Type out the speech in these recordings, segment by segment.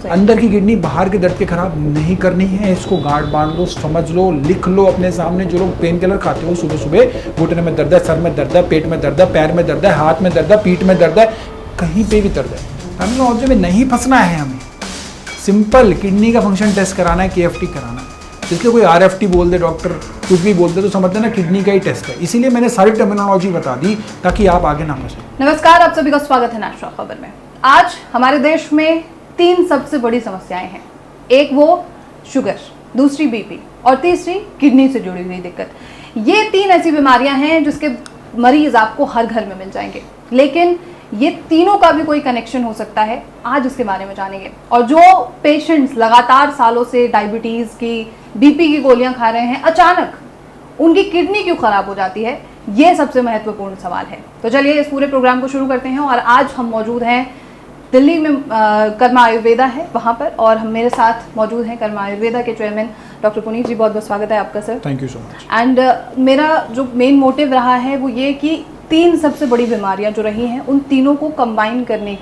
अंदर की किडनी बाहर के दर्द के खराब नहीं करनी है, इसको गांठ बांध लो, समझ लो, लिख लो अपने सामने। जो लोग पेन किलर खाते हो सुबह सुबह, घुटने में दर्द है, सर में दर्द है, पेट में दर्द है, पैर में दर्द है, हाथ में दर्द है, पीठ में दर्द है, कहीं पे भी दर्द है, टर्मिनोलॉजी में नहीं फंसना है हमें। सिंपल किडनी का फंक्शन टेस्ट कराना है, KFT कराना है। इसलिए कोई RFT बोल दे, डॉक्टर कुछ भी बोल दे तो समझ लेना किडनी का ही टेस्ट है। इसीलिए मैंने सारी टर्मिनोलॉजी बता दी ताकि आप आगे ना फंसे। नमस्कार, आप सभी का स्वागत है नेशनल खबर में। आज हमारे देश में 3 सबसे बड़ी समस्याएं हैं। एक वो शुगर, दूसरी BP और तीसरी किडनी से जुड़ी हुई दिक्कत। ये 3 ऐसी बीमारियां हैं जिसके मरीज आपको हर घर में मिल जाएंगे, लेकिन ये तीनों का भी कोई कनेक्शन हो सकता है। आज इसके बारे में जानेंगे। और जो पेशेंट्स लगातार सालों से डायबिटीज की, BP की गोलियां खा रहे हैं, अचानक उनकी किडनी क्यों खराब हो जाती है, ये सबसे महत्वपूर्ण सवाल है। तो चलिए इस पूरे प्रोग्राम को शुरू करते हैं। और आज हम मौजूद हैं दिल्ली में, कर्मा आयुर्वेदा है वहाँ पर, और हम मेरे साथ मौजूद हैं कर्मा आयुर्वेदा के चेयरमैन डॉक्टर पुनीत जी। बहुत बहुत स्वागत है आपका sir. Thank you so much. And मेरा जो मेन मोटिव रहा है वो ये कि 3 सबसे बड़ी बीमारियां जो रही हैं उन तीनों को कंबाइन करने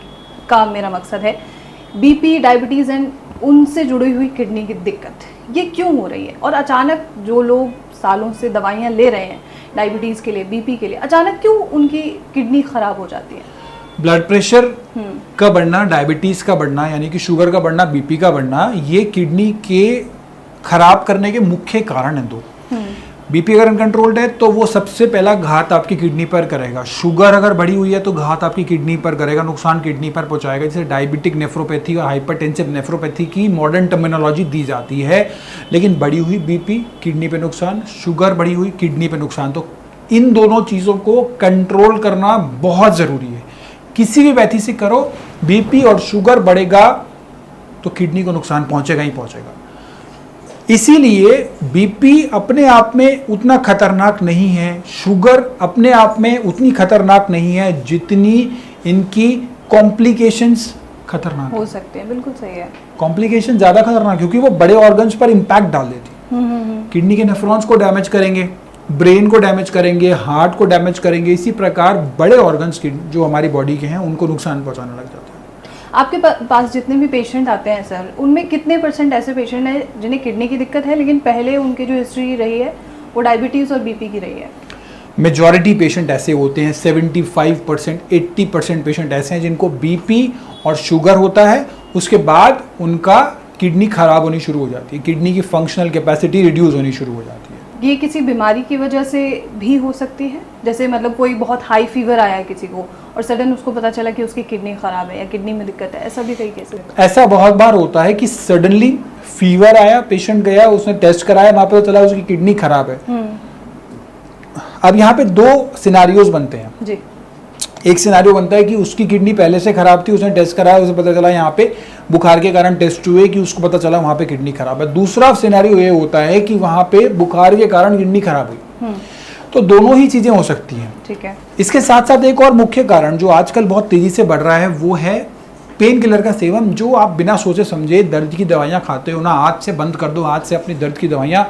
का मेरा मकसद है। BP, डायबिटीज़ एंड उनसे जुड़ी हुई किडनी की दिक्कत ये क्यों हो रही है, और अचानक जो लोग सालों से दवाइयाँ ले रहे हैं डायबिटीज़ के लिए, BP के लिए, अचानक क्यों उनकी किडनी ख़राब हो जाती है। ब्लड प्रेशर का बढ़ना, डायबिटीज़ का बढ़ना यानी कि शुगर का बढ़ना, BP का बढ़ना, ये किडनी के खराब करने के मुख्य कारण हैं 2। BP अगर अनकंट्रोल्ड है तो वो सबसे पहला घात आपकी किडनी पर करेगा। शुगर अगर बढ़ी हुई है तो घात आपकी किडनी पर करेगा, नुकसान किडनी पर पहुंचाएगा। जैसे डायबिटिक नेफ्रोपैथी और हाइपरटेंसिव नेफ्रोपैथी की मॉडर्न टर्मिनोलॉजी दी जाती है। लेकिन बढ़ी हुई BP किडनी पे नुकसान, शुगर बढ़ी हुई किडनी पे नुकसान। तो इन दोनों चीज़ों को कंट्रोल करना बहुत ज़रूरी है। किसी भी पैथी से करो, BP और शुगर बढ़ेगा तो किडनी को नुकसान पहुंचेगा ही पहुंचेगा। इसीलिए BP अपने आप में उतना खतरनाक नहीं है, शुगर अपने आप में उतनी खतरनाक नहीं है जितनी इनकी कॉम्प्लिकेशंस खतरनाक हो सकते हैं। बिल्कुल सही है, कॉम्प्लिकेशन ज़्यादा खतरनाक क्योंकि वो बड़े ऑर्गन्स पर इम्पैक्ट डाल देती। किडनी के नेफ्रॉन्स को डैमेज करेंगे, ब्रेन को डैमेज करेंगे, हार्ट को डैमेज करेंगे। इसी प्रकार बड़े ऑर्गन्स की जो हमारी बॉडी के हैं उनको नुकसान पहुंचाने लग जाते हैं। आपके पास जितने भी पेशेंट आते हैं सर, उनमें कितने % ऐसे पेशेंट हैं जिन्हें किडनी की दिक्कत है, लेकिन पहले उनकी जो हिस्ट्री रही है वो डायबिटीज़ और BP की रही है। मेजॉरिटी पेशेंट ऐसे होते हैं, 75%, 80% पेशेंट ऐसे हैं जिनको BP और शुगर होता है, उसके बाद उनका किडनी खराब होनी शुरू हो जाती है, किडनी की फंक्शनल कैपेसिटी रिड्यूस होनी शुरू हो जाती है। ये किसी बीमारी की वजह से भी हो सकती है, जैसे मतलब कोई बहुत हाई फीवर आया है किसी को और सडन उसको पता चला कि उसकी किडनी खराब है या किडनी में दिक्कत है, ऐसा भी कई केस है। ऐसा बहुत बार होता है कि सडनली फीवर आया, पेशेंट गया, उसने टेस्ट कराया, वहां पे चला उसकी किडनी खराब है। अब यहाँ पे 2 सिनारियोज बनते हैं जी। एक सिनारियो बनता है कि उसकी किडनी पहले से खराब थी, उसने टेस्ट कराया, उसे पता चला यहाँ पे बुखार के कारण टेस्ट हुए कि उसको पता चला वहाँ पे किडनी खराब है। दूसरा सिनेरियो ये होता है कि वहाँ पे बुखार के कारण किडनी खराब हुई। तो दोनों ही चीज़ें हो सकती हैं। ठीक है। इसके साथ साथ एक और मुख्य कारण जो आजकल बहुत तेज़ी से बढ़ रहा है वो है पेन किलर का सेवन। जो आप बिना सोचे समझे दर्द की दवाइयाँ खाते हो ना, आज से बंद कर दो, आज से अपनी दर्द की दवाइयाँ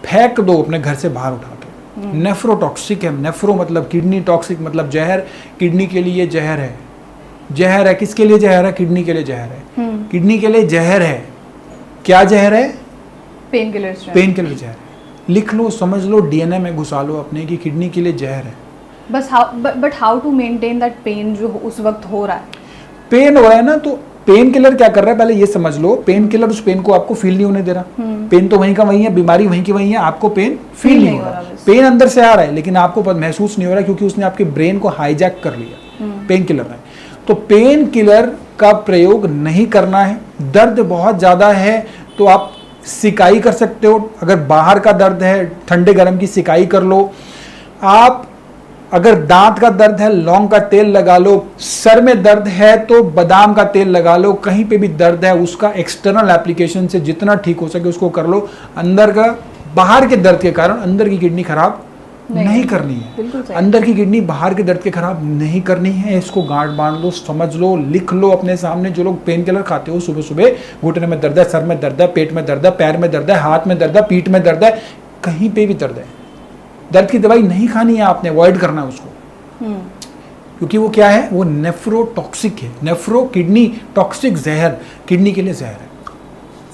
फेंक दो अपने घर से बाहर उठा के। नेफ्रोटॉक्सिक है, नेफ्रो मतलब किडनी, टॉक्सिक मतलब जहर, किडनी के लिए जहर है। जहर है, किसके लिए जहर है? किडनी के लिए जहर है। किडनी के लिए जहर है। क्या जहर है? Pain killer. पेन किलर जहर है। लिख लो, समझ लो, DNA में घुसा लो अपने कि किडनी के लिए जहर है। बस but how to maintain that pain जो उस वक्त हो रहा है? पेन हो रहा है ना, तो पेन किलर क्या कर रहा है पहले ये समझ लो। पेन किलर उस पेन को आपको फील नहीं होने दे रहा। पेन तो वहीं का वहीं है, बीमारी वहीं की वहीं है, आपको पेन फील नहीं हो रहा। पेन अंदर से आ रहा है लेकिन आपको महसूस नहीं हो रहा क्योंकि उसने आपके ब्रेन को हाईजैक कर लिया पेन किलर ने। तो पेन किलर का प्रयोग नहीं करना है। दर्द बहुत ज़्यादा है तो आप सिकाई कर सकते हो। अगर बाहर का दर्द है, ठंडे गर्म की सिकाई कर लो आप। अगर दांत का दर्द है, लौंग का तेल लगा लो। सर में दर्द है तो बादाम का तेल लगा लो। कहीं पे भी दर्द है उसका एक्सटर्नल एप्लीकेशन से जितना ठीक हो सके उसको कर लो। अंदर का, बाहर के दर्द के कारण अंदर की किडनी खराब नहीं करनी है। अंदर की किडनी बाहर के दर्द के खराब नहीं करनी है। इसको गांठ बांध लो, समझ लो, लिख लो अपने सामने। जो लोग पेन किलर खाते हो सुबह सुबह, घुटने में दर्द है, सर में दर्द है, पेट में दर्द है, पैर में दर्द है, हाथ में दर्द है, पीठ में दर्द है, कहीं पे भी दर्द है, दर्द की दवाई नहीं खानी है आपने, अवॉइड करना है उसको। क्योंकि वो क्या है, वो नेफ्रोटॉक्सिक है। नेफ्रो किडनी टॉक्सिक, जहर, किडनी के लिए जहर है।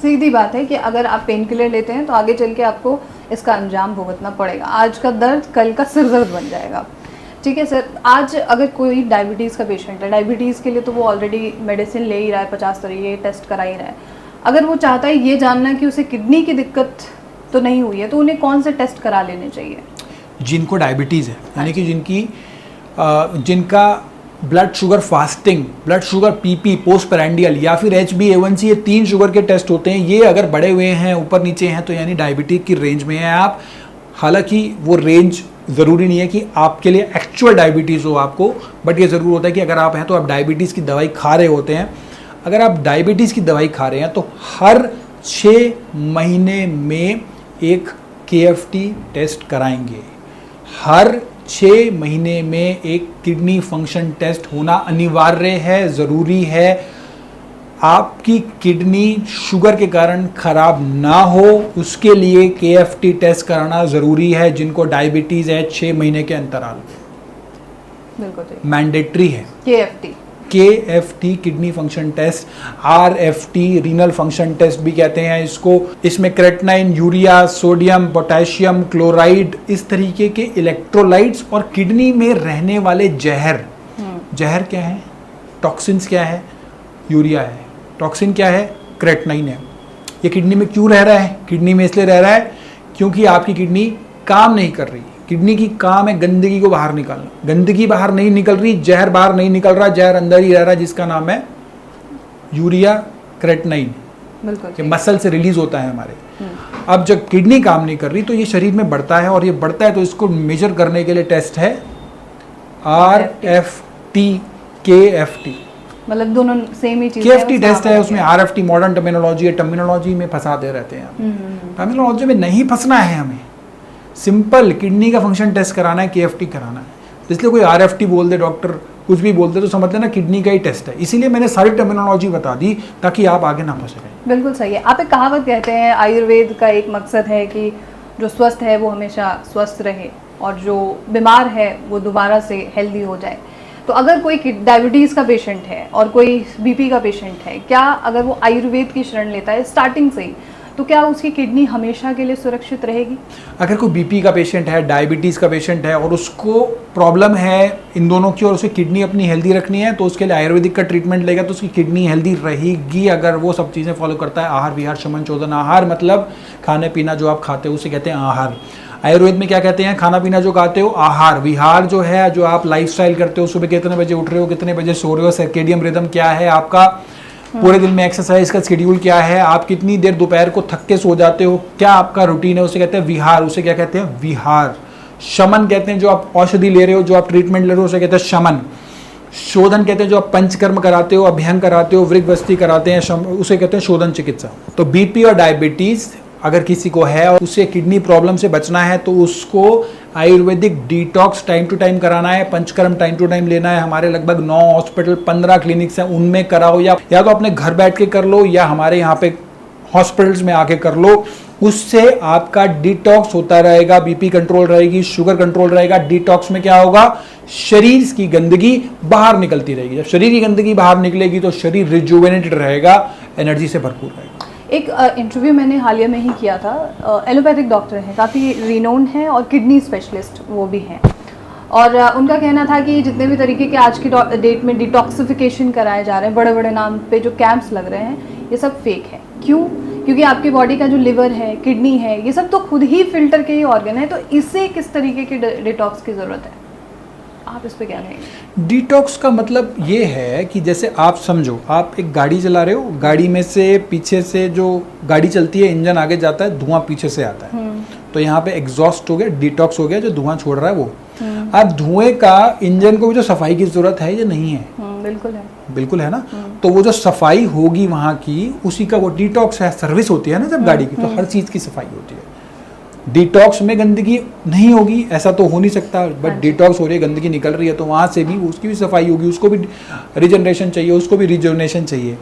सीधी बात है कि अगर आप पेन किलर लेते हैं तो आगे चल के आपको इसका अंजाम भुगतना पड़ेगा। आज का दर्द कल का सिर दर्द बन जाएगा। ठीक है सर, आज अगर कोई डायबिटीज़ का पेशेंट है, डायबिटीज़ के लिए तो वो ऑलरेडी मेडिसिन ले ही रहा है, 50 तरीके टेस्ट करा ही रहा है। अगर वो चाहता है ये जानना कि उसे किडनी की दिक्कत तो नहीं हुई है, तो उन्हें कौन से टेस्ट करा लेने चाहिए? जिनको डायबिटीज़ है, यानी कि जिनका blood sugar fasting, blood sugar PP, post prandial या फिर HbA1c, ये 3 शुगर के टेस्ट होते हैं। ये अगर बढ़े हुए हैं, ऊपर नीचे हैं, तो यानी डायबिटीज़ की रेंज में हैं आप। हालांकि वो रेंज ज़रूरी नहीं है कि आपके लिए एक्चुअल डायबिटीज़ हो आपको, बट ये ज़रूर होता है कि अगर आप हैं तो आप डायबिटीज़ की दवाई खा रहे होते हैं। अगर आप डायबिटीज़ की दवाई खा रहे हैं तो हर 6 महीने में एक KFT टेस्ट कराएंगे। हर 6 महीने में एक किडनी फंक्शन टेस्ट होना अनिवार्य है, ज़रूरी है। आपकी किडनी शुगर के कारण खराब ना हो, उसके लिए KFT टेस्ट कराना ज़रूरी है। जिनको डायबिटीज़ है 6 महीने के अंतराल बिल्कुल मैंडेटरी है। KFT kidney function test, RFT renal function test भी कहते हैं इसको। इसमें creatinine, urea, sodium, potassium, chloride, इस तरीके के इलेक्ट्रोलाइट्स और किडनी में रहने वाले जहर। जहर क्या है? टॉक्सिन्स क्या है? यूरिया है। टॉक्सिन क्या है? क्रेटिनाइन है। ये किडनी में क्यों रह रहा है? किडनी में इसलिए रह रहा है क्योंकि आपकी किडनी काम नहीं कर रही। किडनी की काम है गंदगी को बाहर निकालना। गंदगी बाहर नहीं निकल रही, जहर बाहर नहीं निकल रहा, जहर अंदर ही रह रहा है, जिसका नाम है यूरिया, क्रेटिनाइन। बिल्कुल, मसल से रिलीज होता है हमारे। अब जब किडनी काम नहीं कर रही तो ये शरीर में बढ़ता है, और ये बढ़ता है तो इसको मेजर करने के लिए टेस्ट है RFT, KFT। मतलब दोनों सेम ही चीज KFT टेस्ट है, उसमें RFT मॉडर्न टर्मिनोलॉजी है। टर्मिनोलॉजी में फंसाते रहते हैं। टर्मिनोलॉजी में नहीं फंसना है हमें। सिंपल किडनी का फंक्शन टेस्ट कराना है, KFT कराना है। इसलिए कोई RFT बोल दे, डॉक्टर कुछ भी बोल दे, तो समझ लेना किडनी का ही टेस्ट है। इसीलिए मैंने सारी टर्मिनोलॉजी बता दी ताकि आप आगे ना फंसे रहें। बिल्कुल सही है। आप एक कहावत कहते हैं, आयुर्वेद का एक मकसद है कि जो स्वस्थ है वो हमेशा स्वस्थ रहे और जो बीमार है वो दोबारा से हेल्दी हो जाए। तो अगर कोई डायबिटीज़ का पेशेंट है और कोई BP का पेशेंट है, क्या अगर वो आयुर्वेद की शरण लेता है स्टार्टिंग से ही, तो क्या उसकी किडनी हमेशा के लिए सुरक्षित रहेगी? अगर कोई BP का पेशेंट है, डायबिटीज़ का पेशेंट है और उसको प्रॉब्लम है इन दोनों की, और उसे किडनी अपनी हेल्दी रखनी है, तो उसके लिए आयुर्वेदिक का ट्रीटमेंट लेगा तो उसकी किडनी हेल्दी रहेगी अगर वो सब चीज़ें फॉलो करता है। आहार विहार शमन चोदन। आहार मतलब खाने पीना जो आप खाते हो उसे कहते हैं आहार। आयुर्वेद में क्या कहते हैं? खाना पीना जो खाते हो आहार। विहार जो है, जो आप लाइफस्टाइल करते हो, सुबह कितने बजे उठ रहे हो, कितने बजे सो रहे हो, सर्केडियम रिदम क्या है आपका, पूरे दिन में एक्सरसाइज का शेड्यूल क्या है, आप कितनी देर दोपहर को थक के सो जाते हो, क्या आपका रूटीन है, उसे कहते हैं विहार। उसे क्या कहते हैं? विहार। शमन कहते हैं जो आप औषधि ले रहे हो, जो आप ट्रीटमेंट ले रहे हो, उसे कहते हैं शमन। शोधन कहते हैं जो आप पंचकर्म कराते हो, अभ्यंग कराते हो, वृगवस्ती कराते हैं, उसे कहते हैं शोधन चिकित्सा। तो BP और डायबिटीज अगर किसी को है और उसे किडनी प्रॉब्लम से बचना है तो उसको Ayurvedic detox time to time कराना है, पंचकर्म टाइम टू टाइम लेना है। हमारे लगभग 9 हॉस्पिटल, 15 क्लिनिक्स हैं, उनमें कराओ, या तो अपने घर बैठ के कर लो या हमारे यहाँ पे हॉस्पिटल्स में आके कर लो। उससे आपका डिटॉक्स होता रहेगा, BP कंट्रोल रहेगी, शुगर कंट्रोल रहेगा। डिटॉक्स में क्या होगा? शरीर की गंदगी बाहर निकलती रहेगी। जब शरीर की गंदगी बाहर निकलेगी तो शरीर रिजुवेनेटेड रहेगा, एनर्जी से भरपूर रहेगा। एक इंटरव्यू मैंने हालिया में ही किया था, एलोपैथिक डॉक्टर हैं, काफ़ी रिनोन्ड हैं और किडनी स्पेशलिस्ट वो भी हैं, और उनका कहना था कि जितने भी तरीके के आज की डेट में डिटॉक्सिफिकेशन कराए जा रहे हैं, बड़े बड़े नाम पे जो कैंप्स लग रहे हैं, ये सब फेक है। क्यों? क्योंकि आपकी बॉडी का जो लिवर है, किडनी है, ये सब तो खुद ही फिल्टर के ही ऑर्गन है, तो इससे किस तरीके की डिटॉक्स की ज़रूरत है? आप इस पे क्या कहेंगे? डिटॉक्स का मतलब ये है कि जैसे आप समझो, आप एक गाड़ी चला रहे हो, गाड़ी में से पीछे से जो गाड़ी चलती है, इंजन आगे जाता है, धुआं पीछे से आता है, तो यहाँ पे एग्जॉस्ट हो गया, डिटॉक्स हो गया, जो धुआं छोड़ रहा है वो। अब धुएं का इंजन को भी जो सफाई की जरूरत है ये नहीं है? बिल्कुल है। बिल्कुल है ना। तो वो जो सफाई होगी वहाँ की, उसी का वो डिटॉक्स है। सर्विस होती है ना जब गाड़ी की, तो हर चीज़ की सफाई होती है। डिटॉक्स में गंदगी नहीं होगी ऐसा तो हो नहीं सकता, बट डिटॉक्स हो रही है, गंदगी निकल रही है, तो वहाँ से भी उसकी भी सफाई होगी, उसको भी रिजनरेशन चाहिए, उसको भी रिजुवनेशन चाहिए।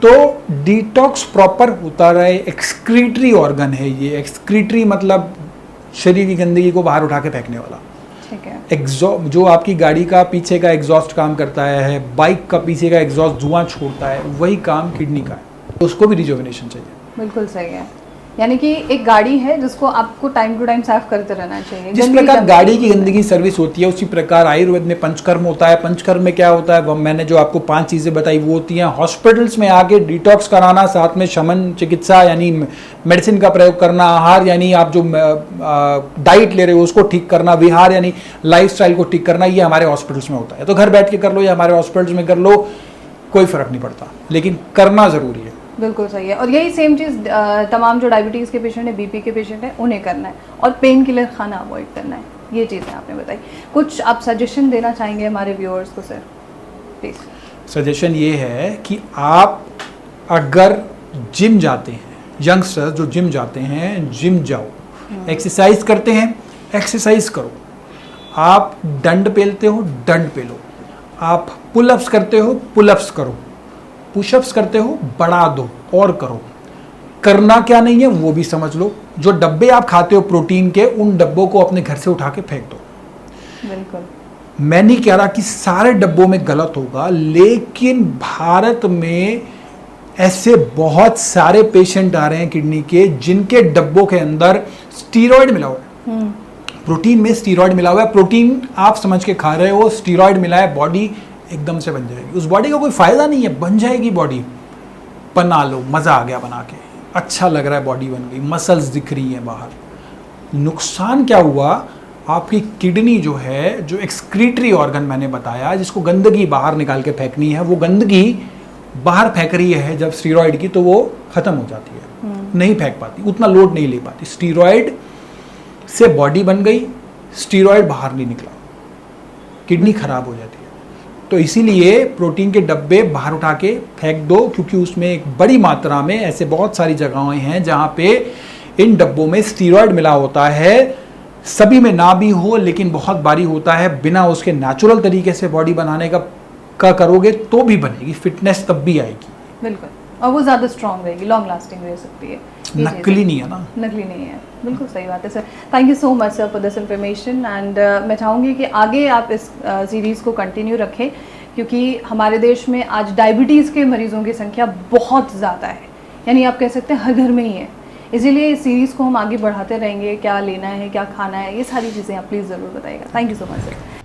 तो डिटॉक्स प्रॉपर होता रहे। एक्सक्रीटरी ऑर्गन है ये। एक्सक्रीटरी मतलब शरीर की गंदगी को बाहर उठा के फेंकने वाला। ठीक है। एग्जॉस्ट जो आपकी गाड़ी का पीछे का एग्जॉस्ट काम करता है, बाइक का पीछे का एग्जॉस्ट धुआं छोड़ता है, वही काम किडनी का है, तो उसको भी रिजुविनेशन चाहिए। बिल्कुल सही है। यानी कि एक गाड़ी है जिसको आपको टाइम टू टाइम साफ करते रहना चाहिए। जिस प्रकार गाड़ी की गंदगी सर्विस होती है, उसी प्रकार आयुर्वेद में पंचकर्म होता है। पंचकर्म में क्या होता है, मैंने जो आपको 5 चीज़ें बताई वो होती हैं हॉस्पिटल्स में आके डिटॉक्स कराना, साथ में शमन चिकित्सा यानी मेडिसिन का प्रयोग करना, आहार यानी आप जो डाइट ले रहे हो उसको ठीक करना, विहार यानी लाइफस्टाइल को ठीक करना, ये हमारे हॉस्पिटल्स में होता है। तो घर बैठ के कर लो या हमारे हॉस्पिटल्स में कर लो, कोई फर्क नहीं पड़ता, लेकिन करना ज़रूरी है। बिल्कुल सही है। और यही सेम चीज़ तमाम जो डायबिटीज़ के पेशेंट है, बीपी के पेशेंट है, उन्हें करना है, और पेन किलर खाना अवॉइड करना है। ये चीज़ें आपने बताई। कुछ आप सजेशन देना चाहेंगे हमारे व्यूअर्स को सर, प्लीज़? सजेशन ये है कि आप अगर जिम जाते हैं, यंगस्टर्स जो जिम जाते हैं, जिम जाओ, एक्सरसाइज करते हैं, एक्सरसाइज करो। आप दंड पेलते हो, दंड पेलो। आप पुलअप्स करते हो, पुलअप्स करो। पुशअप्स करते हो, बढ़ा दो और करो। करना क्या नहीं है वो भी समझ लो। जो डब्बे आप खाते हो प्रोटीन के, उन डब्बों को अपने घर से उठा के फेंक दो। बिल्कुल। मैं नहीं कह रहा कि सारे डब्बों में गलत होगा, लेकिन भारत में ऐसे बहुत सारे पेशेंट आ रहे हैं किडनी के जिनके डब्बों के अंदर स्टीरॉयड मिला हुआ है। प्रोटीन में स्टीरॉयड मिला हुआ है। प्रोटीन आप समझ के खा रहे हो, स्टीरॉयड मिला है, बॉडी एकदम से बन जाएगी। उस बॉडी का कोई फायदा नहीं है, बन जाएगी बॉडी। बना लो, मजा आ गया बना के, अच्छा लग रहा है, बॉडी बन गई, मसल्स दिख रही हैं बाहर। नुकसान क्या हुआ, आपकी किडनी जो है, जो एक्सक्रीटरी ऑर्गन मैंने बताया, जिसको गंदगी बाहर निकाल के फेंकनी है, वो गंदगी बाहर फेंक रही है जब स्टीरॉयड की, तो वो खत्म हो जाती है, नहीं फेंक पाती, उतना लोड नहीं ले पाती। स्टीरॉयड से बॉडी बन गई, स्टीरॉयड बाहर नहीं निकला, किडनी खराब हो जाती है। तो इसीलिए प्रोटीन के डब्बे बाहर उठा के फेंक दो, क्योंकि उसमें एक बड़ी मात्रा में ऐसे बहुत सारी जगहें हैं जहाँ पे इन डब्बों में स्टीरॉयड मिला होता है। सभी में ना भी हो, लेकिन बहुत बारी होता है। बिना उसके नेचुरल तरीके से बॉडी बनाने का करोगे तो भी बनेगी, फिटनेस तब भी आएगी। बिल्कुल, और वो ज़्यादा स्ट्रॉन्ग रहेगी, लॉन्ग लास्टिंग रह सकती है। नकली नहीं है ना, नकली नहीं है। बिल्कुल सही बात है sir. Thank you so much sir for this information. And मैं चाहूँगी कि आगे आप इस सीरीज़ को कंटिन्यू रखें, क्योंकि हमारे देश में आज डायबिटीज़ के मरीजों की संख्या बहुत ज़्यादा है, यानी आप कह सकते हैं हर घर में ही है। इसीलिए इस सीरीज़ को हम आगे बढ़ाते रहेंगे। क्या लेना है, क्या खाना है, ये सारी चीज़ें आप प्लीज़ ज़रूर बताइएगा। Thank you so much sir.